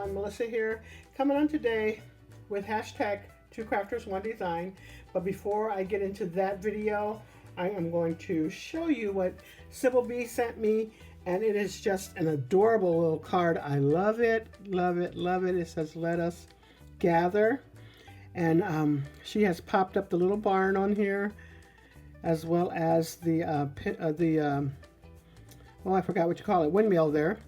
everyone, Melissa here, coming on today with hashtag 2crafters1design. But before I get into that video, I am going to show you what Sybil B sent me, and it is just an adorable little card. I love it, love it, love it. It says let us gather, and she has popped up the little barn on here, as well as the well, I forgot what you call it, windmill there.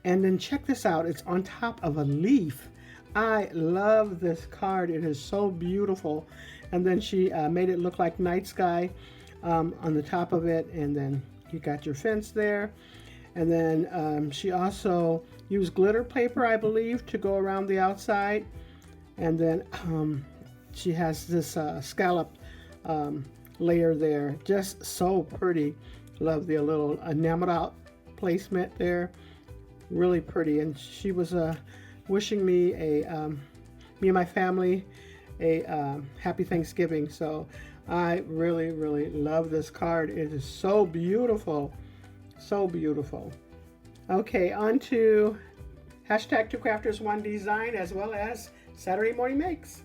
And then check this out, it's on top of a leaf. I love this card, it is so beautiful. And then she made it look like night sky on the top of it, and then you got your fence there. And then she also used glitter paper, I believe, to go around the outside. And then she has this scallop layer there, just so pretty. Love the little enameled out placement there, really pretty. And she was wishing me me and my family a happy Thanksgiving. So I really love this card. It is so beautiful, so beautiful. Okay, on to hashtag 2crafters1design, as well as Saturday Morning Makes.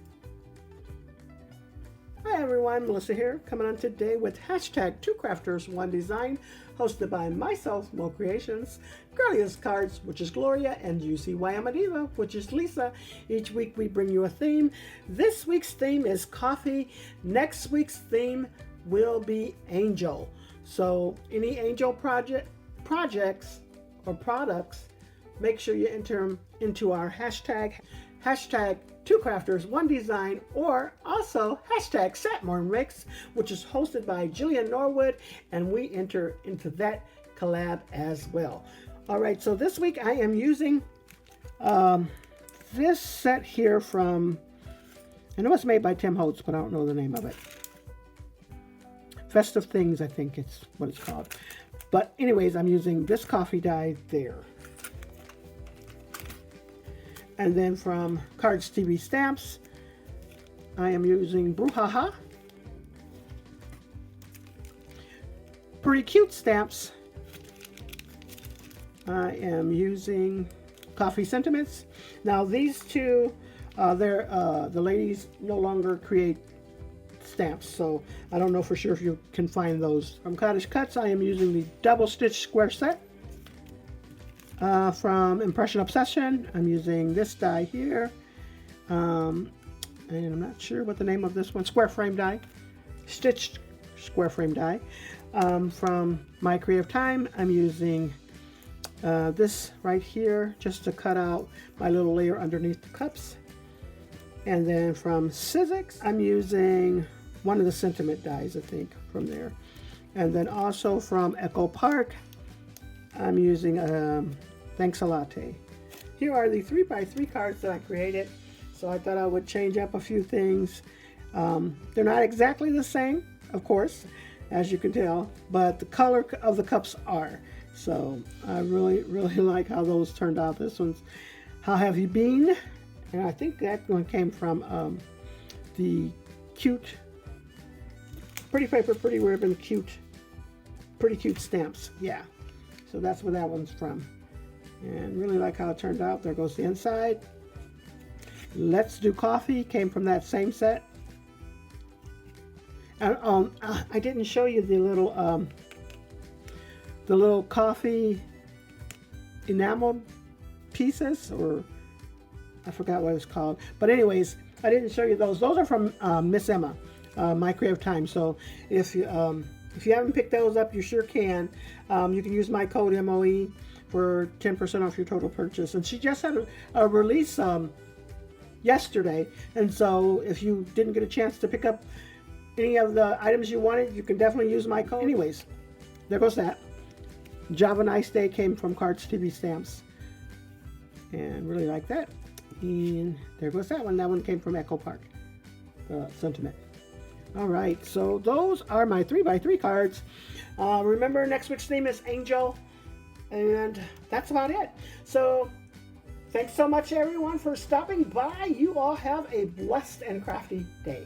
Hi everyone, Melissa here, coming on today with hashtag 2crafters1design, hosted by myself, Mo Creations, Girlia's Cards, which is Gloria, and UCY Amadiva, which is Lisa. Each week we bring you a theme. This week's theme is coffee. Next week's theme will be angel. So any angel projects or products, make sure you enter them into our hashtag 2crafters1design, or also hashtag #SatMorningMix, which is hosted by Jillian Norwood, and we enter into that collab as well. All right, so this week I am using this set here from, I know it's made by Tim Holtz, but I don't know the name of it. Festive Things, I think it's what it's called. But anyways, I'm using this coffee dye there. And then from Cards TV Stamps, I am using Brouhaha. Pretty Cute Stamps, I am using Coffee Sentiments. Now these two, the ladies no longer create stamps, so I don't know for sure if you can find those. From Cottage Cuts, I am using the Double Stitch Square Set. From Impression Obsession, I'm using this die here, and I'm not sure what the name of this one, Square Frame Die, Stitched Square Frame Die. From My Creative Time, I'm using this right here, just to cut out my little layer underneath the cups. And then from Sizzix, I'm using one of the sentiment dies, I think, from there. And then also from Echo Park, I'm using Thanks a Latte. Here are the 3x3 cards that I created, so I thought I would change up a few things. They're not exactly the same, of course, as you can tell, but the color of the cups are. So I really like how those turned out. This one's How Have You Been? And I think that one came from the Cute, Pretty Paper, Pretty Ribbon, Pretty Cute Stamps. Yeah. So that's where that one's from. And really like how it turned out. There goes the inside. Let's Do Coffee came from that same set. And I didn't show you the little coffee enameled pieces, or I forgot what it's called. But anyways, I didn't show you those. Those are from Miss Emma, My Creative Time. So if you haven't picked those up, you sure can. You can use my code MOE for 10% off your total purchase. And she just had a release yesterday. And so if you didn't get a chance to pick up any of the items you wanted, you can definitely use my code. Anyways, there goes that. Java Nice Day came from Cards TV Stamps. And really like that. And there goes that one. That one came from Echo Park. Sentiment. All right, so those are my 3x3 cards. Remember, next week's theme is Angel, and that's about it. So thanks so much, everyone, for stopping by. You all have a blessed and crafty day.